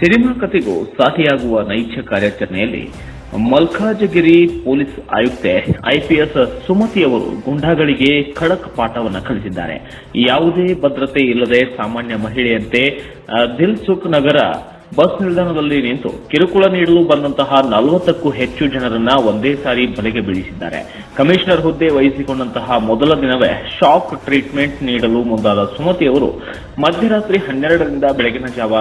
Cinema ಕಥೆಗೂ ಸಾಟಿಯಾಗುವ ನೈಜ ಕಾರ್ಯಾಚರಣೆಯಲ್ಲಿ ಮಲ್ಕಾಜಗಿರಿ police ಆಯುಕ್ತೆ IPS ಸುಮತಿಯವರು ಗುಂಡಾಗಳಿಗೆ ಖಡಕ್ ಪಾಠವನ್ನು ಕಲಿಸಿದ್ದಾರೆ. ಯಾವುದೇ ಭದ್ರತೆ ಇಲ್ಲದೆ ಸಾಮಾನ್ಯ ಮಹಿಳೆಯಂತೆ ದಿಲ್ಸುಖ್ ನಗರ ಬಸ್ ನಿಲ್ದಾಣದಲ್ಲಿ ನಿಂತು ಕಿರುಕುಳ ನೀಡಲು ಬಂದಂತಹ 40ಕ್ಕೂ ಹೆಚ್ಚು ಜನರನ್ನ ಒಂದೇ ಸಾರಿ ಬಲೆಗೆ ಬೀಳಿಸಿದ್ದಾರೆ. ಕಮಿಷನರ್ ಹುದ್ದೆ ವಹಿಸಿಕೊಂಡಂತಹ ಮೊದಲ ದಿನವೇ ಶಾಕ್ ಟ್ರೀಟ್ಮೆಂಟ್ ನೀಡಲು ಮುಂದಾದ ಸುಮತಿಯವರು ಮಧ್ಯರಾತ್ರಿ 12ರಿಂದ ಬೆಳಗಿನ ಜಾವ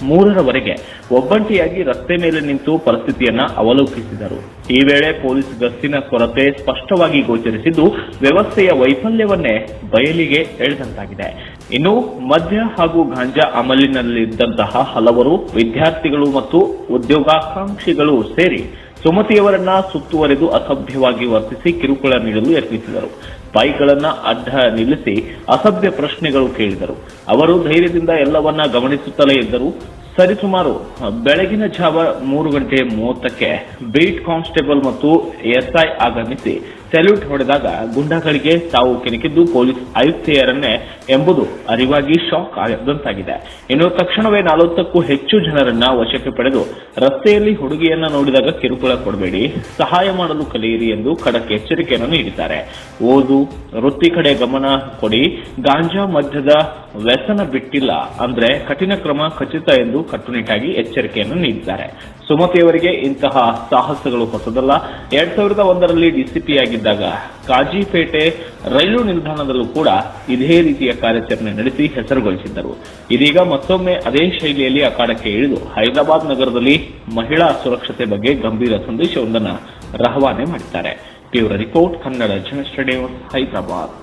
3ರವರೆಗೆ ಒಬ್ಬಂಟಿಯಾಗಿ ರಸ್ತೆ ಮೇಲೆ ನಿಂತು ಪರಿಸ್ಥಿತಿಯನ್ನ ಅವಲೋಕಿಸಿದರು. ಈ ವೇಳೆ ಪೊಲೀಸ್ ಗಸ್ತಿನ ಕೊರತೆ ಸ್ಪಷ್ಟವಾಗಿ ಗೋಚರಿಸಿದ್ದು ವ್ಯವಸ್ಥೆಯ ವೈಫಲ್ಯವನ್ನೇ ಬಯಲಿಗೆ ಎಳೆದಂತಾಗಿದೆ. ಇನ್ನು ಮದ್ಯ ಹಾಗೂ ಗಾಂಜಾ ಅಮಲಿನಲ್ಲಿದ್ದಂತಹ ಹಲವರು ವಿದ್ಯಾರ್ಥಿಗಳು ಮತ್ತು ಉದ್ಯೋಗಾಕಾಂಕ್ಷಿಗಳು ಸೇರಿ ಸುಮತಿಯವರನ್ನ ಸುತ್ತುವರೆದು ಅಸಭ್ಯವಾಗಿ ವರ್ತಿಸಿ ಕಿರುಕುಳ ನೀಡಲು ಯತ್ನಿಸಿದರು. ಬೈಕ್ಗಳನ್ನ ಅಡ್ಡ ನಿಲ್ಲಿಸಿ ಅಸಭ್ಯ ಪ್ರಶ್ನೆಗಳು ಕೇಳಿದರು. ಅವರು ಧೈರ್ಯದಿಂದ ಎಲ್ಲವನ್ನ ಗಮನಿಸುತ್ತಲೇ ಇದ್ದರು. ಸರಿಸುಮಾರು ಬೆಳಗಿನ ಜಾವ 3:30ಕ್ಕೆ ಬೀಟ್ ಕಾನ್ಸ್ಟೇಬಲ್ ಮತ್ತು ಎಸ್ಐ ಆಗಮಿಸಿ ಸೆಲ್ಯೂಟ್ ಹೊಡೆದಾಗ ಗುಂಡಾಗಳಿಗೆ ತಾವು ಕೆಣಕಿದ್ದು ಪೊಲೀಸ್ ಆಯುಕ್ತೆಯರನ್ನೇ ಎಂಬುದು ಅರಿವಾಗಿ ಶಾಕ್ ಆದಂತಾಗಿದೆ. ಇನ್ನು ತಕ್ಷಣವೇ 40ಕ್ಕೂ ಹೆಚ್ಚು ಜನರನ್ನ ವಶಕ್ಕೆ ಪಡೆದು ರಸ್ತೆಯಲ್ಲಿ ಹುಡುಗಿಯನ್ನ ನೋಡಿದಾಗ ಕಿರುಕುಳ ಕೊಡಬೇಡಿ, ಸಹಾಯ ಮಾಡಲು ಕಲಿಯಿರಿ ಎಂದು ಖಡಕ್ ಎಚ್ಚರಿಕೆಯನ್ನು ನೀಡಿದ್ದಾರೆ. ಓದು, ವೃತ್ತಿ ಕಡೆ ಗಮನ ಕೊಡಿ, ಗಾಂಜಾ ಮದ್ಯದ ವ್ಯಸನ ಬಿಟ್ಟಿಲ್ಲ ಅಂದ್ರೆ ಕಠಿಣ ಕ್ರಮ ಖಚಿತ ಎಂದು ಕಟ್ಟುನಿಟ್ಟಾಗಿ ಎಚ್ಚರಿಕೆಯನ್ನು ನೀಡಿದ್ದಾರೆ. ಸುಮತಿಯವರಿಗೆ ಇಂತಹ ಸಾಹಸಗಳು ಹೊಸದಲ್ಲ. 2001ರಲ್ಲಿ ಡಿಸಿಪಿಯಾಗಿದ್ದಾಗ ಕಾಜಿಪೇಟೆ ರೈಲು ನಿಲ್ದಾಣದಲ್ಲೂ ಕೂಡ ಇದೇ ರೀತಿಯ ಕಾರ್ಯಾಚರಣೆ ನಡೆಸಿ ಹೆಸರುಗಳಿಸಿದ್ದರು. ಇದೀಗ ಮತ್ತೊಮ್ಮೆ ಅದೇ ಶೈಲಿಯಲ್ಲಿ ಅಖಾಡಕ್ಕೆ ಇಳಿದು ಹೈದರಾಬಾದ್ ನಗರದಲ್ಲಿ ಮಹಿಳಾ ಸುರಕ್ಷತೆ ಬಗ್ಗೆ ಗಂಭೀರ ಸಂದೇಶವೊಂದನ್ನು ರವಾನೆ ಮಾಡಿದ್ದಾರೆ. ಬ್ಯೂರೋ ರಿಪೋರ್ಟ್, ಕನ್ನಡ ಜನಸ್ಟಡಿ ನ್ಯೂಸ್, ಹೈದರಾಬಾದ್.